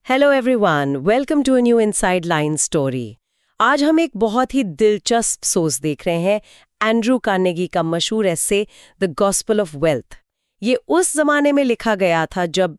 Hello everyone, welcome to a new inside line story. आज हम एक बहुत ही दिलचस्प सोच देख रहे हैं, एंड्रू कार्नेगी का मशहूर एस्से द गॉस्पेल ऑफ वेल्थ। ये उस जमाने में लिखा गया था जब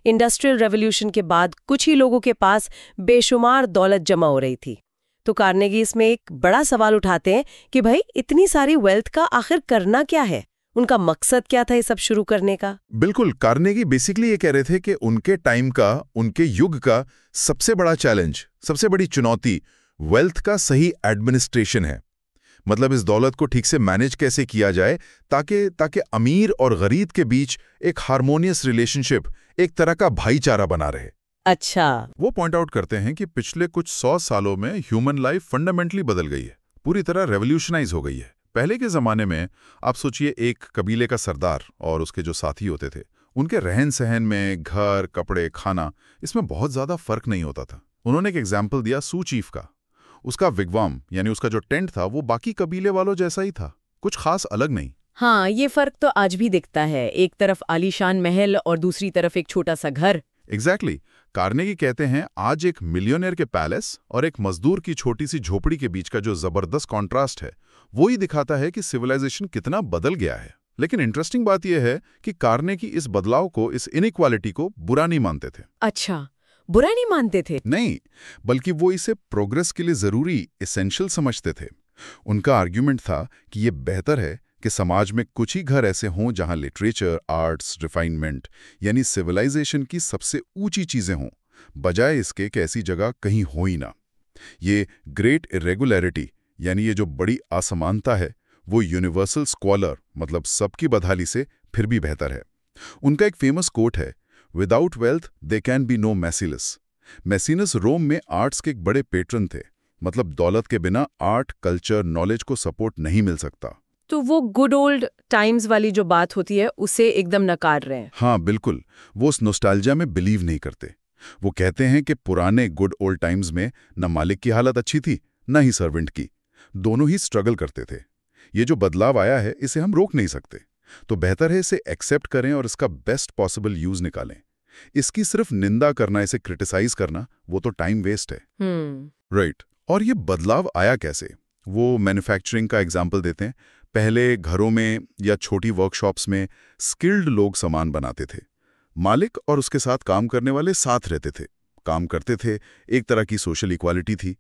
इंडस्ट्रियल रेवोल्यूशन के बाद कुछ ही लोगों के पास बेशुमार दौलत जमा हो रही थी। तो कार्नेगी इसमें एक बड़ा सवाल उठाते हैं कि भाई इतनी सारी वेल्थ का आखिर करना क्या है, उनका मकसद क्या था ये सब शुरू करने का। बिल्कुल, कार्नेगी बेसिकली ये कह रहे थे कि उनके टाइम का, उनके युग का सबसे बड़ा चैलेंज, सबसे बड़ी चुनौती वेल्थ का सही एडमिनिस्ट्रेशन है। मतलब इस दौलत को ठीक से मैनेज कैसे किया जाए ताकि अमीर और गरीब के बीच एक हार्मोनियस रिलेशनशिप, एक तरह का भाईचारा बना रहे। अच्छा। वो पॉइंट आउट करते हैं कि पिछले कुछ 100 सालों में ह्यूमन लाइफ फंडामेंटली बदल गई है, पूरी तरह रेवोल्यूशनाइज हो गई है। पहले के जमाने में आप सोचिए, एक कबीले का सरदार और उसके जो साथी होते थे, उनके रहन सहन में, घर, कपड़े, खाना, इसमें बहुत ज्यादा फर्क नहीं होता था। उन्होंने एक एग्जाम्पल दिया सू चीफ का। उसका विगवाम यानी उसका जो टेंट था वो बाकी कबीले वालों जैसा ही था, कुछ खास अलग नहीं। हाँ, ये फर्क तो आज भी दिखता है, एक तरफ आलीशान महल और दूसरी तरफ एक छोटा सा घर। एग्जैक्टली। कार्नेगी कहते हैं आज एक मिलियनेयर के पैलेस और एक मजदूर की छोटी सी झोपड़ी के बीच का जो जबरदस्त कॉन्ट्रास्ट है, वो ही दिखाता है कि सिविलाइजेशन कितना बदल गया है। लेकिन इंटरेस्टिंग बात यह है कि कार्नेगी इस बदलाव को, इस इनइक्वालिटी को बुरा नहीं मानते थे। अच्छा, बुरा नहीं मानते थे? नहीं, बल्कि वो इसे प्रोग्रेस के लिए जरूरी, एसेंशियल समझते थे। उनका आर्ग्यूमेंट था कि ये बेहतर है कि समाज में कुछ ही घर ऐसे हों जहां लिटरेचर, आर्ट्स, रिफाइनमेंट यानी सिविलाइजेशन की सबसे ऊंची चीजें हों, बजाय इसके कि ऐसी जगह कहीं हो ही ना। ये ग्रेट इरेगुलरिटी यानी ये जो बड़ी असमानता है, वो यूनिवर्सल स्क्वालर मतलब सबकी बदहाली से फिर भी बेहतर है। उनका एक फेमस कोट है, without wealth there can be no Maecenas. Maecenas Rome में आर्ट्स के एक बड़े पेट्रन थे, मतलब दौलत के बिना आर्ट, कल्चर, नॉलेज को सपोर्ट नहीं मिल सकता। तो वो गुड ओल्ड टाइम्स वाली जो बात होती है उसे एकदम नकार रहे हैं। हाँ बिल्कुल, वो उस नोस्टैल्जिया में बिलीव नहीं करते। वो कहते हैं कि पुराने गुड ओल्ड टाइम्स में न मालिक की हालत अच्छी थी, न ही सर्वेंट की, दोनों ही स्ट्रगल करते थे। ये जो बदलाव आया है इसे हम रोक नहीं सकते, तो बेहतर है इसे एक्सेप्ट करें और इसका बेस्ट पॉसिबल यूज निकालें। इसकी सिर्फ निंदा करना, इसे क्रिटिसाइज करना, वो तो टाइम वेस्ट है। राइट। और ये बदलाव आया कैसे? वो मैन्युफैक्चरिंग का एग्जाम्पल देते हैं। पहले घरों में या छोटी वर्कशॉप्स में स्किल्ड लोग सामान बनाते थे। मालिक और उसके साथ काम करने वाले साथ रहते थे, काम करते थे, एक तरह की सोशल इक्वालिटी थी।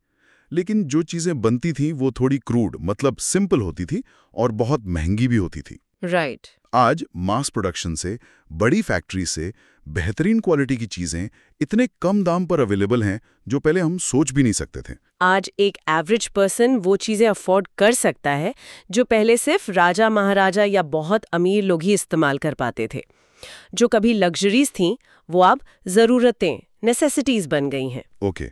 लेकिन जो चीजें बनती थीं वो थोड़ी क्रूड, मतलब सिंपल होती थी और बहुत महंगी भी होती थी। राइट। आज मास प्रोडक्शन से, बड़ी फैक्ट्री से बेहतरीन क्वालिटी की चीजें इतने कम दाम पर अवेलेबल हैं जो पहले हम सोच भी नहीं सकते थे। आज एक एवरेज पर्सन वो चीजें अफोर्ड कर सकता है जो पहले सिर्फ राजा महाराजा या बहुत अमीर लोग ही इस्तेमाल कर पाते थे। जो कभी लग्जरीज थीं वो अब जरूरतें, नेसेसिटीज बन गई हैं। ओके,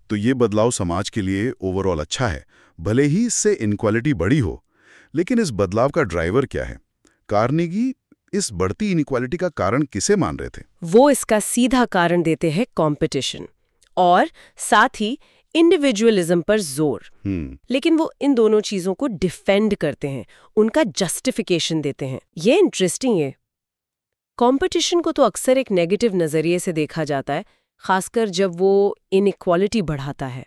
तो ये बदलाव समाज के लिए ओवरऑल अच्छा है, भले ही इससे इनक्वालिटी बढ़ी हो। लेकिन इस बदलाव का ड्राइवर क्या है? कार्नेगी इस बढ़ती इनइक्वालिटी का कारण किसे मान रहे थे? वो इसका सीधा कारण देते हैं कंपटीशन और साथ ही इंडिविजुअलिज्म पर जोर। लेकिन वो इन दोनों चीजों को डिफेंड करते हैं, उनका जस्टिफिकेशन देते हैं। ये इंटरेस्टिंग है। कंपटीशन को तो अक्सर एक नेगेटिव नजरिए से देखा जाता है, खासकर जब वो इनइक्वालिटी बढ़ाता है।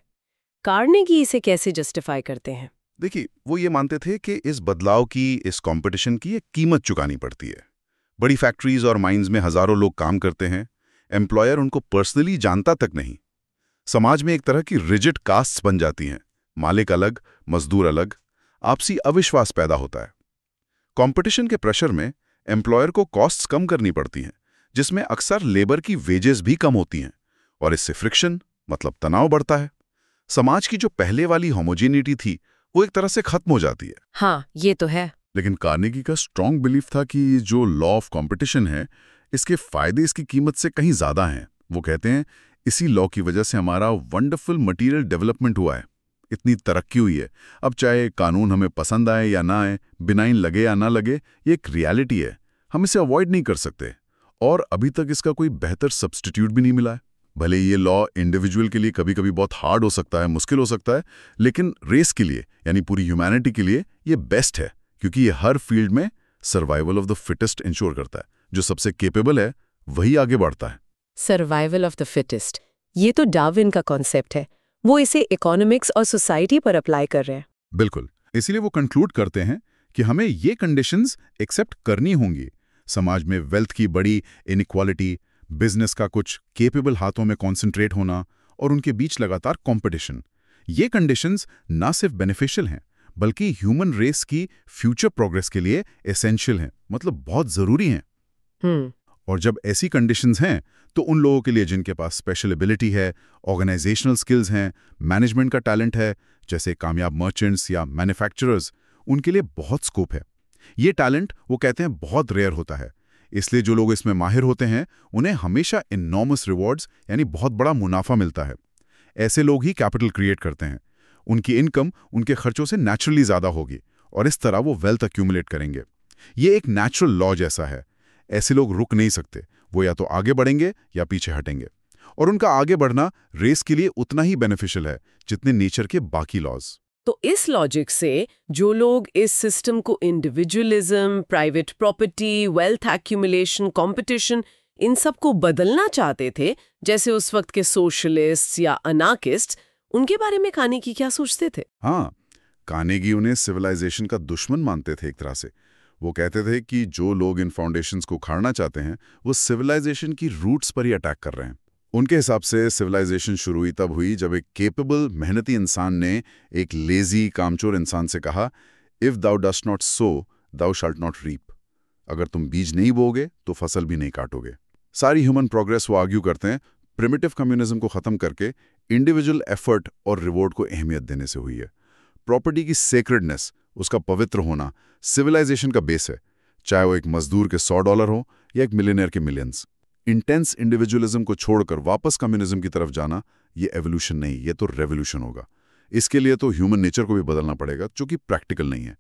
कार्नेगी इसे कैसे जस्टिफाई करते हैं? देखिए, वो ये मानते थे कि इस बदलाव की, इस कंपटीशन की एक कीमत चुकानी पड़ती है। बड़ी फैक्ट्रीज और माइंस में हजारों लोग काम करते हैं, एम्प्लॉयर उनको पर्सनली जानता तक नहीं। समाज में एक तरह की रिजिड कास्ट्स बन जाती हैं, मालिक अलग, मजदूर अलग, आपसी अविश्वास पैदा होता है। कंपटीशन के प्रेशर में एम्प्लॉयर को कॉस्ट्स कम करनी पड़ती हैं, जिसमें अक्सर लेबर की वेजेस भी कम होती हैं, और इससे फ्रिक्शन मतलब तनाव बढ़ता है। समाज की जो पहले वाली होमोजेनिटी थी वो एक तरह से खत्म हो जाती है। हाँ, ये तो है। लेकिन कार्नेगी का स्ट्रॉन्ग बिलीफ था कि जो लॉ ऑफ कंपटीशन है, इसके फायदे इसकी कीमत से कहीं ज्यादा हैं। वो कहते हैं इसी लॉ की वजह से हमारा वंडरफुल मटेरियल डेवलपमेंट हुआ है, इतनी तरक्की हुई है। अब चाहे कानून हमें पसंद आए या ना आए, बिनाइन लगे या ना लगे, ये एक रियलिटी है, हम इसे अवॉइड नहीं कर सकते। और अभी तक इसका कोई बेहतर सब्स्टिट्यूट भी नहीं मिला है। भले ये लॉ इंडिविजुअल के लिए कभी कभी बहुत हार्ड हो सकता है, मुश्किल हो सकता है, लेकिन रेस के लिए यानी पूरी ह्यूमैनिटी के लिए ये बेस्ट है, क्योंकि ये हर फील्ड में survival of the fittest ensure करता है। जो सबसे केपेबल है वही आगे बढ़ता है। सर्वाइवल ऑफ द फिटेस्ट, ये तो डार्विन का कॉन्सेप्ट है। वो इसे इकोनॉमिक्स और सोसाइटी पर अप्लाई कर रहे हैं। बिल्कुल, इसीलिए वो कंक्लूड करते हैं कि हमें ये कंडीशंस एक्सेप्ट करनी होंगी। समाज में वेल्थ की बड़ी इनइक्वालिटी, बिजनेस का कुछ केपेबल हाथों में कॉन्सेंट्रेट होना और उनके बीच लगातार कंपटीशन, ये कंडीशंस ना सिर्फ बेनिफिशियल हैं बल्कि ह्यूमन रेस की फ्यूचर प्रोग्रेस के लिए एसेंशियल हैं, मतलब बहुत ज़रूरी हैं। और जब ऐसी कंडीशंस हैं तो उन लोगों के लिए जिनके पास स्पेशल एबिलिटी है, ऑर्गेनाइजेशनल स्किल्स हैं, मैनेजमेंट का टैलेंट है, जैसे कामयाब मर्चेंट्स या मैन्युफैक्चरर्स, उनके लिए बहुत स्कोप है। ये टैलेंट वो कहते हैं बहुत रेयर होता है, इसलिए जो लोग इसमें माहिर होते हैं उन्हें हमेशा इनॉर्मस रिवॉर्ड्स यानी बहुत बड़ा मुनाफा मिलता है। ऐसे लोग ही कैपिटल क्रिएट करते हैं। उनकी इनकम उनके खर्चों से नेचुरली ज़्यादा होगी और इस तरह वो वेल्थ अक्यूमुलेट करेंगे। ये एक नेचुरल लॉ जैसा है। ऐसे लोग रुक नहीं सकते, वो या तो आगे बढ़ेंगे या पीछे हटेंगे। और उनका आगे बढ़ना रेस के लिए उतना ही बेनिफिशियल है जितने नेचर के बाकी लॉज। तो इस लॉजिक से जो लोग इस सिस्टम को individualism, private property, wealth accumulation, competition, इन सब को बदलना चाहते थे, जैसे उस वक्त के सोशलिस्ट या अनार्किस्ट, उनके बारे में कार्नेगी क्या सोचते थे? हाँ, कार्नेगी उन्हें सिविलाइजेशन का दुश्मन मानते थे एक तरह से। वो कहते थे कि जो लोग इन फाउंडेशंस को उखाड़ना चाहते हैं वो सिविलाइजेशन की रूट्स पर ही अटैक कर रहे हैं। उनके हिसाब से सिविलाइजेशन शुरू हुई तब हुई जब एक केपेबल मेहनती इंसान ने एक लेजी कामचोर इंसान से कहा, if thou dost not sow thou shalt not reap. अगर तुम बीज नहीं बोगे तो फसल भी नहीं काटोगे। सारी ह्यूमन प्रोग्रेस वो आर्ग्यू करते हैं प्रिमिटिव कम्युनिज्म को खत्म करके इंडिविजुअल एफर्ट और रिवॉर्ड को अहमियत देने से हुई है। प्रॉपर्टी की सेक्रेडनेस, उसका पवित्र होना सिविलाइजेशन का बेस है, चाहे वो एक मजदूर के $100 हो या एक मिलियनियर के मिलियंस। इंटेंस इंडिविजुअलिज्म को छोड़कर वापस कम्युनिज्म की तरफ जाना, ये एवोल्यूशन नहीं, ये तो रेवोल्यूशन होगा। इसके लिए तो ह्यूमन नेचर को भी बदलना पड़ेगा, जो कि प्रैक्टिकल नहीं है।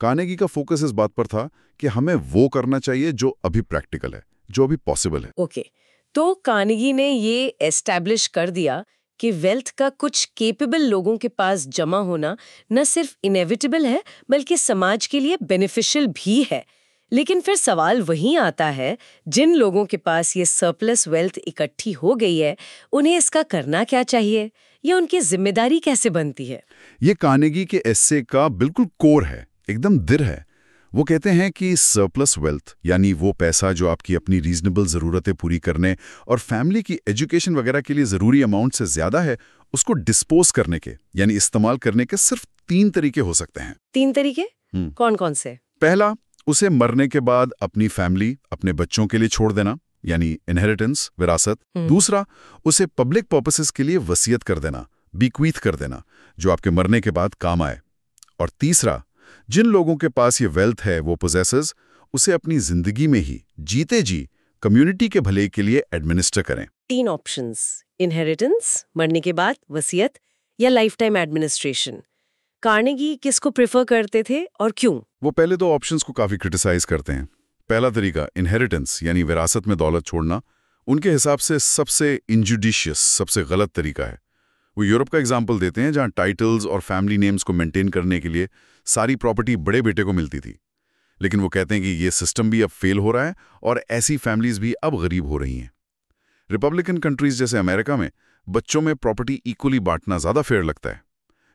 कार्नेगी का फोकस इस बात पर था कि हमें वो करना चाहिए जो अभी प्रैक्टिकल है, जो अभी पॉसिबल है। ओके, तो कार्नेगी ने ये एस्टैब्लिश कर दिया कि वेल्थ का कुछ केपेबल लोगों के पास जमा होना न सिर्फ इनेविटेबल है बल्कि समाज के लिए बेनिफिशियल भी है। लेकिन फिर सवाल वहीं आता है, जिन लोगों के पास ये सरप्लस वेल्थ इकट्ठी हो गई है, उन्हें इसका करना क्या चाहिए या उनकी जिम्मेदारी कैसे बनती है? ये कार्नेगी के एस्से का बिल्कुल कोर है, एकदम दिल है। वो कहते हैं कि सरप्लस वेल्थ यानी वो पैसा जो आपकी अपनी रीजनेबल ज़रूरतें पूरी करने और फैमिली की एजुकेशन वगैरह के लिए ज़रूरी अमाउंट से ज़्यादा है, उसको डिस्पोज करने के यानी इस्तेमाल करने के सिर्फ 3 तरीके हो सकते हैं। 3 तरीके? कौन कौन से? पहला, उसे मरने के बाद अपनी फैमिली, अपने बच्चों के लिए छोड़ देना यानी इनहेरिटेंस, विरासत। दूसरा, उसे पब्लिक पर्पसेस के लिए वसीयत कर देना, बीक्वीथ कर देना, जो आपके मरने के बाद काम आए। और तीसरा, जिन लोगों के पास ये वेल्थ है, वो पोजेसर्स, उसे अपनी जिंदगी में ही जीते जी कम्युनिटी के भले के लिए एडमिनिस्टर करें। 3 ऑप्शंस, इनहेरिटेंस, मरने के बाद वसीयत या लाइफ टाइम एडमिनिस्ट्रेशन। कार्नेगी किसको प्रेफर करते थे और क्यों? वो पहले 2 ऑप्शंस को काफी क्रिटिसाइज करते हैं। पहला तरीका इनहेरिटेंस यानी विरासत में दौलत छोड़ना, उनके हिसाब से सबसे इंजुडिशियस, सबसे गलत तरीका है। वो यूरोप का एग्जाम्पल देते हैं जहां टाइटल्स और फैमिली नेम्स को मेंटेन करने के लिए सारी प्रॉपर्टी बड़े बेटे को मिलती थी। लेकिन वो कहते हैं कि ये सिस्टम भी अब फेल हो रहा है और ऐसी फैमिलीज भी अब गरीब हो रही हैं। रिपब्लिकन कंट्रीज जैसे अमेरिका में बच्चों में प्रॉपर्टी इक्वली बांटना ज़्यादा फेयर लगता है।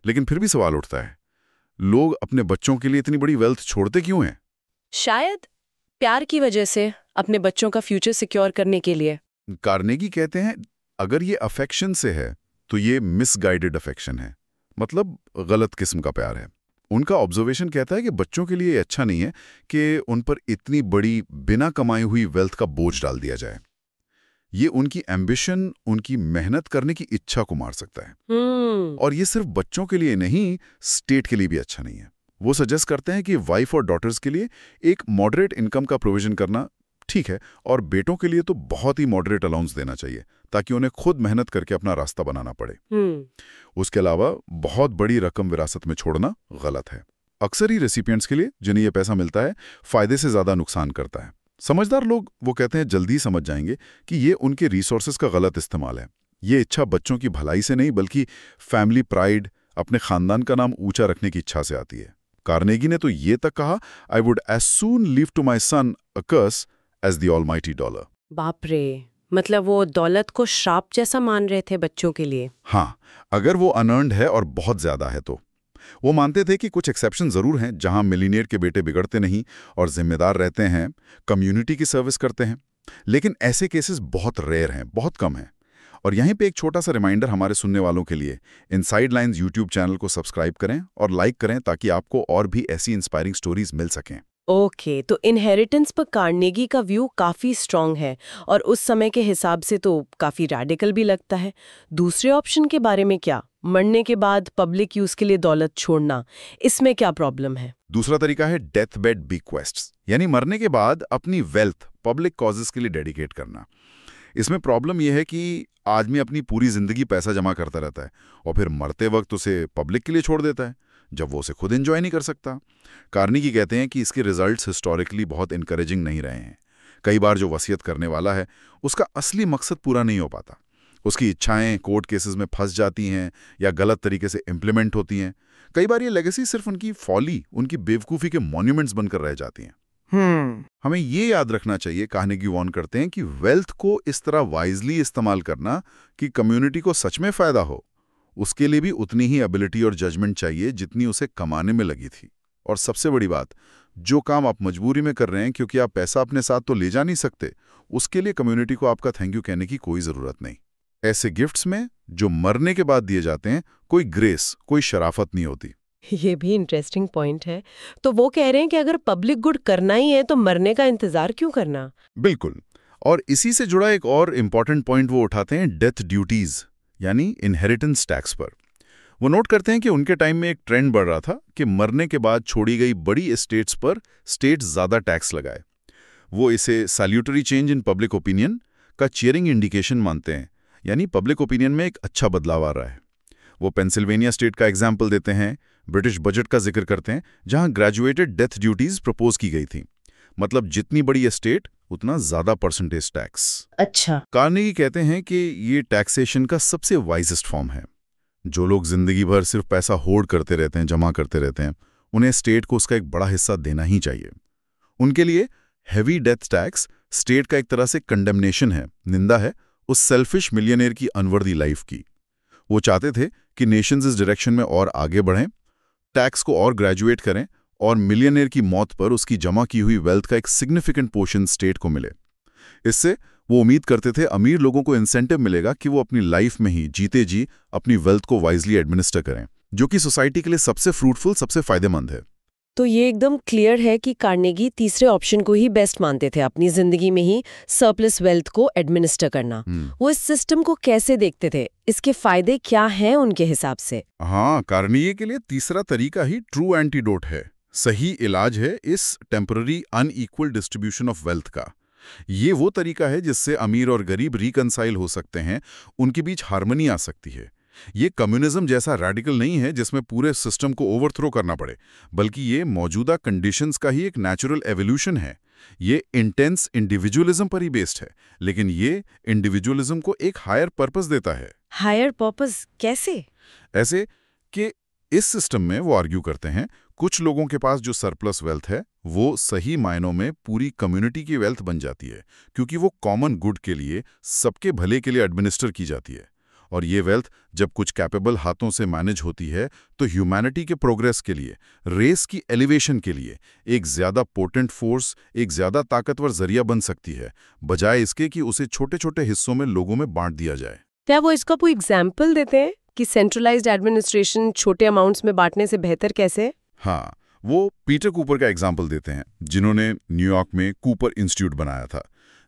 लेकिन फिर भी सवाल उठता है, लोग अपने बच्चों के लिए इतनी बड़ी वेल्थ छोड़ते क्यों हैं? शायद प्यार की वजह से, अपने बच्चों का फ्यूचर सिक्योर करने के लिए। कार्नेगी कहते हैं अगर ये अफेक्शन से है तो ये मिसगाइडेड अफेक्शन है, मतलब गलत किस्म का प्यार है। उनका ऑब्जर्वेशन कहता है कि बच्चों के लिए अच्छा नहीं है कि उन पर इतनी बड़ी बिना कमाई हुई वेल्थ का बोझ डाल दिया जाए। ये उनकी एम्बिशन, उनकी मेहनत करने की इच्छा को मार सकता है। और ये सिर्फ बच्चों के लिए नहीं, स्टेट के लिए भी अच्छा नहीं है। वो सजेस्ट करते हैं कि वाइफ और डॉटर्स के लिए एक मॉडरेट इनकम का प्रोविजन करना ठीक है, और बेटों के लिए तो बहुत ही मॉडरेट अलाउंस देना चाहिए ताकि उन्हें खुद मेहनत करके अपना रास्ता बनाना पड़े। उसके अलावा बहुत बड़ी रकम विरासत में छोड़ना गलत है। अक्सर ही रेसिपिएंट्स के लिए जिन्हें यह पैसा मिलता है, फायदे से ज्यादा नुकसान करता है। समझदार लोग वो कहते हैं जल्दी समझ जाएंगे कि ये उनके रिसोर्सेज का गलत इस्तेमाल है। ये इच्छा बच्चों की भलाई से नहीं बल्कि फैमिली प्राइड, अपने खानदान का नाम ऊंचा रखने की इच्छा से आती है। कार्नेगी ने तो ये तक कहा, I would as soon leave to my son a curse as the almighty dollar. बाप रे, मतलब वो दौलत को श्राप जैसा मान रहे थे बच्चों के लिए। हाँ, अगर वो अनअर्न्ड है और बहुत ज्यादा है तो। वो मानते थे कि कुछ एक्सेप्शन जरूर हैं जहां मिलीनियर के बेटे बिगड़ते नहीं और जिम्मेदार रहते हैं, कम्युनिटी की सर्विस करते हैं, लेकिन ऐसे केसेस बहुत रेयर हैं, बहुत कम हैं। और यहीं पे एक छोटा सा रिमाइंडर हमारे सुनने वालों के लिए, इनसाइड लाइन्स यूट्यूब चैनल को सब्सक्राइब करें और लाइक करें ताकि आपको और भी ऐसी इंस्पायरिंग स्टोरीज मिल सकें। ओके, तो इनहेरिटेंस पर कार्नेगी का व्यू काफी स्ट्रांग है और उस समय के हिसाब से तो काफी रैडिकल भी लगता है। दूसरे ऑप्शन के बारे में क्या? मरने के बाद पब्लिक यूज के लिए दौलत छोड़ना, इसमें क्या प्रॉब्लम है? दूसरा तरीका है डेथ बेड बीक्वेस्ट्स, यानी मरने के बाद अपनी वेल्थ पब्लिक कॉजेस के लिए डेडिकेट करना। इसमें प्रॉब्लम यह है कि आदमी अपनी पूरी जिंदगी पैसा जमा करता रहता है और फिर मरते वक्त उसे पब्लिक के लिए छोड़ देता है, जब वो उसे खुद एंजॉय नहीं कर सकता। कार्नेगी कहते हैं कि इसके रिजल्ट्स हिस्टोरिकली बहुत इनकरेजिंग नहीं रहे हैं। कई बार जो वसीयत करने वाला है उसका असली मकसद पूरा नहीं हो पाता, उसकी इच्छाएं कोर्ट केसेस में फंस जाती हैं या गलत तरीके से इम्प्लीमेंट होती हैं। कई बार ये लेगेसी सिर्फ उनकी फॉली, उनकी बेवकूफ़ी के मॉन्यूमेंट्स बनकर रह जाती हैं। हमें ये याद रखना चाहिए, कार्नेगी वार्न करते हैं, कि वेल्थ को इस तरह वाइजली इस्तेमाल करना कि कम्युनिटी को सच में फायदा हो, उसके लिए भी उतनी ही एबिलिटी और जजमेंट चाहिए जितनी उसे कमाने में लगी थी। और सबसे बड़ी बात, जो काम आप मजबूरी में कर रहे हैं क्योंकि आप पैसा अपने साथ तो ले जा नहीं सकते, उसके लिए कम्युनिटी को आपका थैंक यू कहने की कोई ज़रूरत नहीं। ऐसे गिफ्ट्स में जो मरने के बाद दिए जाते हैं, कोई ग्रेस, कोई शराफत नहीं होती। ये भी इंटरेस्टिंग पॉइंट है। तो वो कह रहे हैं कि अगर पब्लिक गुड करना ही है तो मरने का इंतजार क्यों करना? बिल्कुल। और इसी से जुड़ा एक और इम्पॉर्टेंट पॉइंट वो उठाते हैं डेथ ड्यूटीज, यानी इनहेरिटेंस टैक्स पर। वो नोट करते हैं कि उनके टाइम में एक ट्रेंड बढ़ रहा था कि मरने के बाद छोड़ी गई बड़ी एस्टेट्स पर स्टेट्स ज़्यादा टैक्स लगाए। वो इसे salutary change in public opinion का चीयरिंग इंडिकेशन मानते हैं, यानी पब्लिक ओपिनियन में एक अच्छा बदलाव आ रहा है। वो पेंसिल्वेनिया स्टेट का एग्जाम्पल देते हैं, ब्रिटिश बजट का जिक्र करते हैं जहां ग्रेजुएटेड डेथ ड्यूटीज प्रपोज की गई थी। मतलब जितनी बड़ी एस्टेट उतना ज्यादा परसेंटेज टैक्स। अच्छा। कार्नेगी कहते हैं कि ये टैक्सेशन का सबसे वाइजेस्ट फॉर्म है। जो लोग जिंदगी भर सिर्फ पैसा होर्ड करते रहते हैं, जमा करते रहते हैं, उन्हें स्टेट को उसका एक बड़ा हिस्सा देना ही चाहिए। उनके लिए हैवी डेथ टैक्स स्टेट का एक तरह से कंडेमनेशन है, निंदा है उस सेल्फिश मिलियनेयर की अनवर्दी लाइफ की। वो चाहते थे कि नेशंस इस डायरेक्शन में और आगे बढ़ें, टैक्स को और ग्रेजुएट करें और मिलियनेयर की मौत पर उसकी जमा की हुई वेल्थ का एक सिग्निफिकेंट पोर्शन स्टेट को मिले। इससे वो उम्मीद करते थे अमीर लोगों को इंसेंटिव मिलेगा कि वो अपनी लाइफ में ही जीते जी अपनी वेल्थ को वाइजली एडमिनिस्टर करें, जो कि सोसाइटी के लिए सबसे फ्रूटफुल, सबसे फायदेमंद है। तो ये एकदम क्लियर है कि कार्नेगी तीसरे ऑप्शन को ही बेस्ट मानते थे, अपनी जिंदगी में ही सरप्लस वेल्थ को एडमिनिस्टर करना। वो इस सिस्टम को कैसे देखते थे? इसके फायदे क्या हैं उनके हिसाब से? हाँ, कार्नेगी के लिए तीसरा तरीका ही ट्रू एंटीडोट है, सही इलाज है इस temporary unequal distribution of wealth का। ये वो तरीका है जिससे अमीर और गरीब रिकंसाइल हो सकते हैं, उनके बीच हार्मनी आ सकती है। ये कम्युनिज्म जैसा रैडिकल नहीं है जिसमें पूरे सिस्टम को ओवरथ्रो करना पड़े, बल्कि ये मौजूदा कंडीशंस का ही एक नेचुरल एवोल्यूशन है। ये इंटेंस इंडिविजुअलिज्म पर ही बेस्ड है, लेकिन ये इंडिविजुअलिज्म को एक हायर पर्पस देता है। हायर पर्पस कैसे? ऐसे कि इस सिस्टम में वो आर्ग्यू करते हैं, कुछ लोगों के पास जो सरप्लस वेल्थ है वो सही मायनों में पूरी कम्युनिटी की वेल्थ बन जाती है, क्योंकि वो कॉमन गुड के लिए, सबके भले के लिए एडमिनिस्टर की जाती है। और ये वेल्थ जब कुछ कैपेबल हाथों से मैनेज होती है तो ह्यूमैनिटी के प्रोग्रेस के लिए, रेस की एलिवेशन के लिए एक ज्यादा पोटेंट फोर्स, एक ज्यादा ताकतवर जरिया बन सकती है, बजाय इसके कि उसे छोटे छोटे हिस्सों में लोगों में बांट दिया जाए। क्या वो इसका कोई एग्जाम्पल देते हैं कि सेंट्रलाइज्ड एडमिनिस्ट्रेशन छोटे अमाउंट्स में बांटने से बेहतर कैसे? हाँ, वो पीटर कूपर का एग्जाम्पल देते हैं, जिन्होंने न्यूयॉर्क में कूपर इंस्टीट्यूट बनाया था,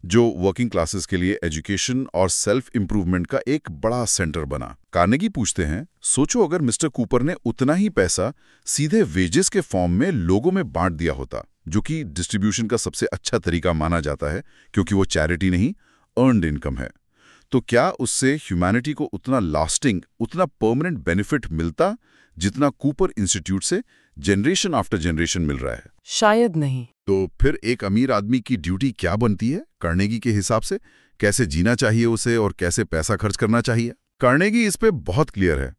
जो वर्किंग क्लासेस के लिए एजुकेशन और सेल्फ इंप्रूवमेंट का एक बड़ा सेंटर बना। कार्नेगी पूछते हैं, सोचो अगर मिस्टर कूपर ने उतना ही पैसा सीधे वेजेस के फॉर्म में लोगों में बांट दिया होता, जो कि डिस्ट्रीब्यूशन का सबसे अच्छा तरीका माना जाता है क्योंकि वो चैरिटी नहीं, अर्नड इनकम है, तो क्या उससे ह्यूमैनिटी को उतना लास्टिंग, उतना परमानेंट बेनिफिट मिलता जितना कूपर इंस्टीट्यूट से जनरेशन आफ्टर जनरेशन मिल रहा है? शायद नहीं। तो फिर एक अमीर आदमी की ड्यूटी क्या बनती है कार्नेगी के हिसाब से? कैसे जीना चाहिए उसे और कैसे पैसा खर्च करना चाहिए? कार्नेगी इस पे बहुत क्लियर है।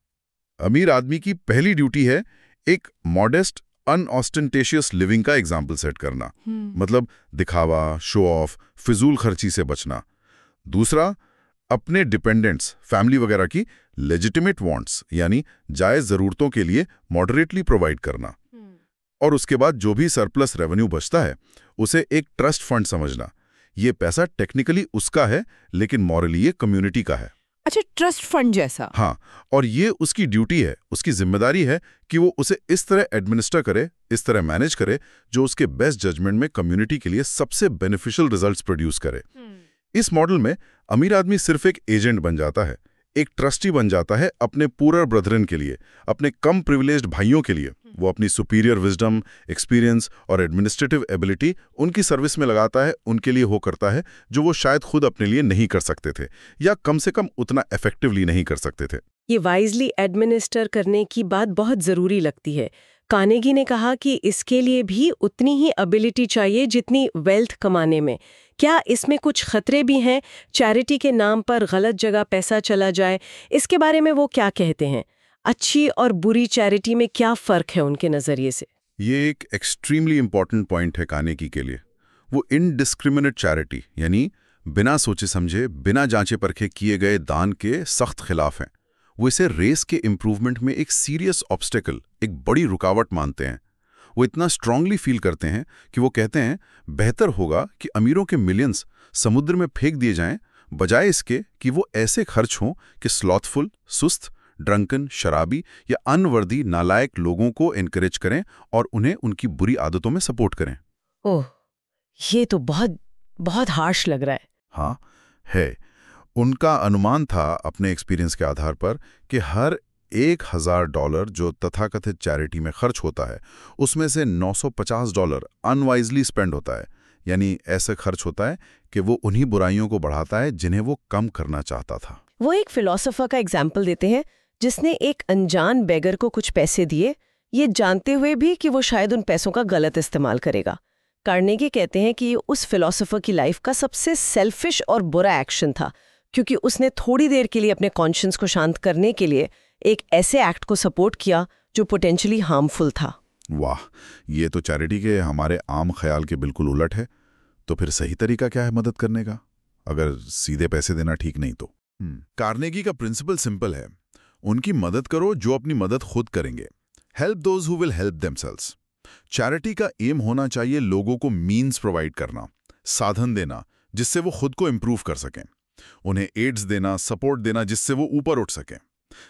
अमीर आदमी की पहली ड्यूटी है एक मॉडेस्ट अनऑस्टेंटेशियस लिविंग का एग्जाम्पल सेट करना। मतलब दिखावा, शो ऑफ, फिजूल खर्ची से बचना। दूसरा, अपने डिपेंडेंट्स, फैमिली वगैरह की लेजिटिमेट वांट्स यानी जायज जरूरतों के लिए मॉडरेटली प्रोवाइड करना। और उसके बाद जो भी सरप्लस रेवेन्यू बचता है उसे एक ट्रस्ट फंड समझना। ये पैसा टेक्निकली उसका है लेकिन मॉरली ये कम्युनिटी का है। अच्छा, ट्रस्ट फंड जैसा। हाँ, और ये उसकी ड्यूटी है, उसकी जिम्मेदारी है कि वो उसे इस तरह एडमिनिस्टर करे, इस तरह मैनेज करे जो उसके बेस्ट जजमेंट में कम्युनिटी के लिए सबसे बेनिफिशियल रिजल्ट्स प्रोड्यूस करे। इस मॉडल में अमीर आदमी सिर्फ एक एजेंट बन जाता है, एक ट्रस्टी बन जाता है अपने पूरे ब्रदरन के लिए, अपने कम प्रिविलेज्ड भाइयों के लिए। वो अपनी सुपीरियर विजडम, एक्सपीरियंस और एडमिनिस्ट्रेटिव एबिलिटी उनकी सर्विस में लगाता है, उनके लिए वो करता है जो वो शायद खुद अपने लिए नहीं कर सकते थे या कम से कम उतना इफेक्टिवली नहीं कर सकते थे। ये वाइजली एडमिनिस्टर करने की बात बहुत ज़रूरी लगती है। कार्नेगी ने कहा कि इसके लिए भी उतनी ही एबिलिटी चाहिए जितनी वेल्थ कमाने में। क्या इसमें कुछ खतरे भी हैं? चैरिटी के नाम पर गलत जगह पैसा चला जाए, इसके बारे में वो क्या कहते हैं? अच्छी और बुरी चैरिटी में क्या फ़र्क है उनके नज़रिए से? ये एक एक्सट्रीमली इंपॉर्टेंट पॉइंट है कार्नेगी के लिए। वो इनडिस्क्रिमिनेट चैरिटी यानी बिना सोचे समझे, बिना जांचे परखे किए गए दान के सख्त खिलाफ हैं। वो इसे रेस के इम्प्रूवमेंट में एक सीरियस ऑब्स्टेकल, एक बड़ी रुकावट मानते हैं। वो इतना स्ट्रांगली फील करते हैं कि वो कहते हैं बेहतर होगा कि अमीरों के मिलियंस समुद्र में फेंक दिए जाएं, बजाय इसके कि वो ऐसे खर्च हों कि स्लॉथफुल, सुस्त, ड्रंकन, शराबी या अनवर्दी नालायक लोगों को एनकरेज करें और उन्हें उनकी बुरी आदतों में सपोर्ट करें। ओह, ये तो बहुत बहुत हार्श लग रहा है। हाँ, है। उनका अनुमान था अपने एक्सपीरियंस के आधार पर कि हर $1000 जो तथाकथित चैरिटी में खर्च होता है उसमें से $950 अनवाइजली स्पेंड होता है। यानी ऐसे खर्च होता है कि वो उन्हीं बुराइयों को बढ़ाता है जिन्हें वो कम करना चाहता था। वो एक फिलोसोफर का एग्जाम्पल देते हैं जिसने एक अनजान बेगर को कुछ पैसे दिए, ये जानते हुए भी कि वो शायद उन पैसों का गलत इस्तेमाल करेगा। कार्नेगी कहते हैं कि ये उस फिलोसोफर की लाइफ का सबसे सेल्फिश और बुरा एक्शन था, क्योंकि उसने थोड़ी देर के लिए अपने कॉन्शियंस को शांत करने के लिए एक ऐसे एक्ट को सपोर्ट किया जो पोटेंशियली हार्मफुल था। वाह, ये तो चैरिटी के हमारे आम ख्याल के बिल्कुल उलट है। तो फिर सही तरीका क्या है मदद करने का, अगर सीधे पैसे देना ठीक नहीं तो? कार्नेगी का प्रिंसिपल सिंपल है। उनकी मदद करो जो अपनी मदद खुद करेंगे। Help those who will help themselves. Charity का एम होना चाहिए लोगों को मीन्स प्रोवाइड करना, साधन देना जिससे वो खुद को इम्प्रूव कर सकें, उन्हें एड्स देना, सपोर्ट देना जिससे वो ऊपर उठ सकें,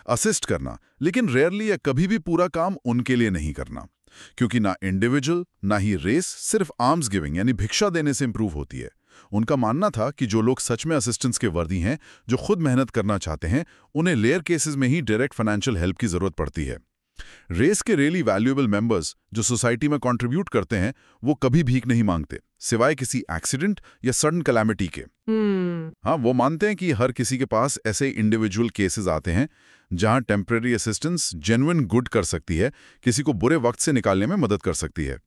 असिस्ट करना, लेकिन रेयरली या कभी भी पूरा काम उनके लिए नहीं करना, क्योंकि ना इंडिविजुअल ना ही रेस सिर्फ आर्म्स गिविंग यानी भिक्षा देने से इंप्रूव होती है। उनका मानना था कि जो लोग सच में असिस्टेंस के वर्दी हैं, जो खुद मेहनत करना चाहते हैं, उन्हें रेयर केसेस में ही डायरेक्ट फाइनेंशियल हेल्प की जरूरत पड़ती है। रेस के रियली वैल्यूएबल मेंबर्स जो सोसाइटी में कंट्रीब्यूट करते हैं, वो कभी भीख नहीं मांगते, सिवाय किसी एक्सीडेंट या सडन कैलामिटी के। हाँ, वो मानते हैं कि हर किसी के पास ऐसे इंडिविजुअल केसेस आते हैं जहां टेम्परेरी असिस्टेंस जेन्युइन गुड कर सकती है, किसी को बुरे वक्त से निकालने में मदद कर सकती है।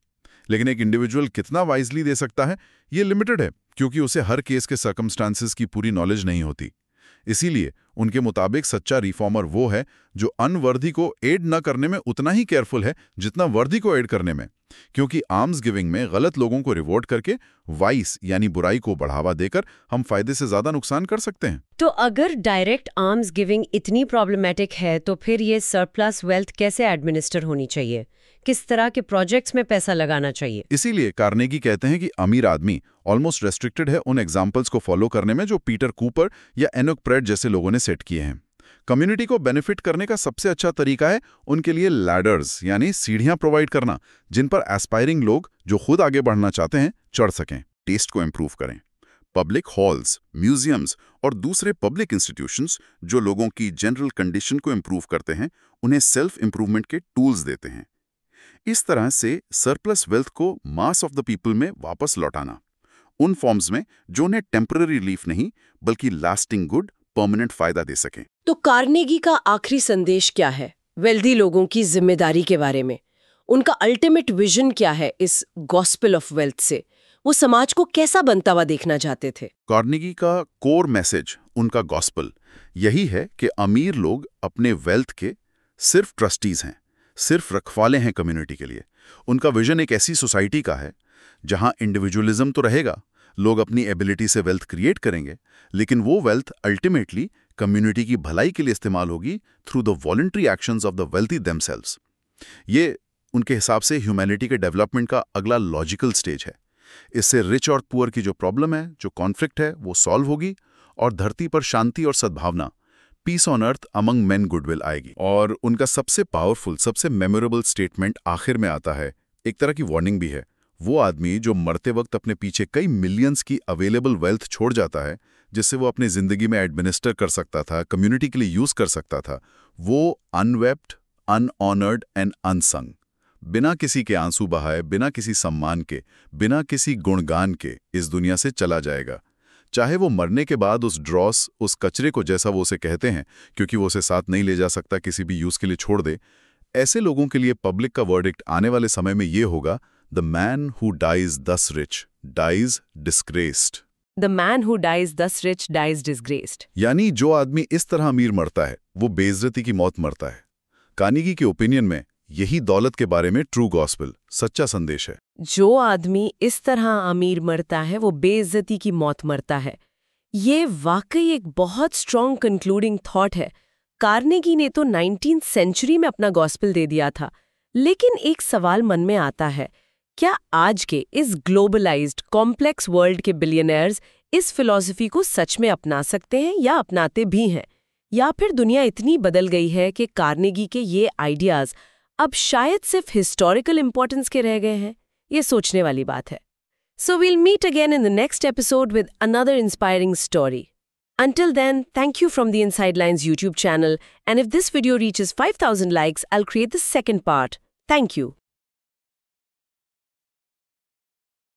लेकिन एक इंडिविजुअल कितना वाइजली दे सकता है, ये लिमिटेड है, क्योंकि उसे हर केस के सर्कमस्टांसेस की पूरी नॉलेज नहीं होती। इसीलिए उनके मुताबिक सच्चा रिफॉर्मर वो है जो अनवर्दी को एड न करने में उतना ही केयरफुल है जितना वर्दी को एड करने में, क्योंकि आर्म्स गिविंग में गलत लोगों को रिवॉर्ड करके वाइस यानी बुराई को बढ़ावा देकर हम फायदे से ज्यादा नुकसान कर सकते हैं। तो अगर डायरेक्ट आर्म्स गिविंग इतनी प्रॉब्लमैटिक है तो फिर ये सरप्लस वेल्थ कैसे एडमिनिस्टर होनी चाहिए? किस तरह के प्रोजेक्ट्स में पैसा लगाना चाहिए? इसीलिए कार्नेगी कहते हैं कि अमीर आदमी ऑलमोस्ट रेस्ट्रिक्टेड है उन एग्जाम्पल्स को फॉलो करने में जो पीटर कूपर या एनोक प्रेट जैसे लोगों ने सेट किए हैं। कम्युनिटी को बेनिफिट करने का सबसे अच्छा तरीका है उनके लिए लैडर्स यानी सीढ़ियां प्रोवाइड करना, जिन पर एस्पायरिंग लोग जो खुद आगे बढ़ना चाहते हैं चढ़ सकें, टेस्ट को इम्प्रूव करें। पब्लिक हॉल्स, म्यूजियम्स और दूसरे पब्लिक इंस्टीट्यूशंस जो लोगों की जनरल कंडीशन को इम्प्रूव करते हैं, उन्हें सेल्फ इम्प्रूवमेंट के टूल्स देते हैं। इस तरह से सरप्लस वेल्थ को मास ऑफ द पीपल में वापस लौटाना, उन फॉर्म्स में जो उन्हें टेम्पररी रिलीफ नहीं बल्कि लास्टिंग गुड परमानेंट फायदा दे सकें। तो कार्नेगी का आखिरी संदेश क्या है वेल्दी लोगों की जिम्मेदारी के बारे में? उनका अल्टीमेट विजन क्या है इस गॉस्पेल ऑफ वेल्थ से? वो समाज को कैसा बनता हुआ देखना चाहते थे? कार्नेगी का कोर मैसेज, उनका गॉस्पेल यही है कि अमीर लोग अपने वेल्थ के सिर्फ ट्रस्टीज हैं, सिर्फ रखवाले हैं कम्युनिटी के लिए। उनका विजन एक ऐसी सोसाइटी का है जहां इंडिविजुअलिज्म तो रहेगा लोग अपनी एबिलिटी से वेल्थ क्रिएट करेंगे, लेकिन वो वेल्थ अल्टीमेटली कम्युनिटी की भलाई के लिए इस्तेमाल होगी through the voluntary actions of the wealthy themselves. ये उनके हिसाब से ह्यूमैनिटी के डेवलपमेंट का अगला लॉजिकल स्टेज है। इससे रिच और पुअर की जो प्रॉब्लम है, जो कॉन्फ्लिक्ट है, वो सॉल्व होगी और धरती पर शांति और सद्भावना, peace on earth among men goodwill आएगी। और उनका सबसे पावरफुल, सबसे मेमोरेबल स्टेटमेंट आखिर में आता है, एक तरह की वार्निंग भी है। वो आदमी जो मरते वक्त अपने पीछे कई मिलियंस की अवेलेबल वेल्थ छोड़ जाता है, जिससे वो अपनी जिंदगी में एडमिनिस्टर कर सकता था, कम्युनिटी के लिए यूज कर सकता था, वो अनवेप्ड, अनऑनर्ड एंड अनसंग, बिना किसी के आंसू बहाए, बिना किसी सम्मान के, बिना किसी गुणगान के इस दुनिया से चला जाएगा। चाहे वो मरने के बाद उस ड्रॉस, उस कचरे को, जैसा वो उसे कहते हैं, क्योंकि वो उसे साथ नहीं ले जा सकता, किसी भी यूज के लिए छोड़ दे। ऐसे लोगों के लिए पब्लिक का वर्डिक्ट आने वाले समय में ये होगा, the man who dies thus rich dies disgraced. The man who dies thus rich dies disgraced. यानी जो आदमी इस तरह अमीर मरता है, वो बेइज्जती की मौत मरता है। कार्नेगी के ओपिनियन में यही दौलत के बारे में ट्रू गॉस्पेल, सच्चा संदेश है। जो आदमी इस तरह अमीर मरता है, वो बेइज्जती की मौत मरता है। ये वाकई एक बहुत स्ट्रॉन्ग कंक्लूडिंग थॉट है। कार्नेगी ने तो 19th सेंचुरी में अपना गॉस्पेल दे दिया था, लेकिन एक सवाल मन में आता है, क्या आज के इस ग्लोबलाइज्ड कॉम्प्लेक्स वर्ल्ड के बिलियनर्स इस फिलॉसफी को सच में अपना सकते हैं या अपनाते भी हैं? या फिर दुनिया इतनी बदल गई है कि कार्नेगी के ये आइडियाज अब शायद सिर्फ हिस्टोरिकल इंपॉर्टेंस के रह गए हैं? ये सोचने वाली बात है। So we'll meet again in the next episode with another inspiring story. Until then, thank you from the Inside Lines YouTube channel, and if this video reaches 5,000 likes, I'll create the second part. Thank you.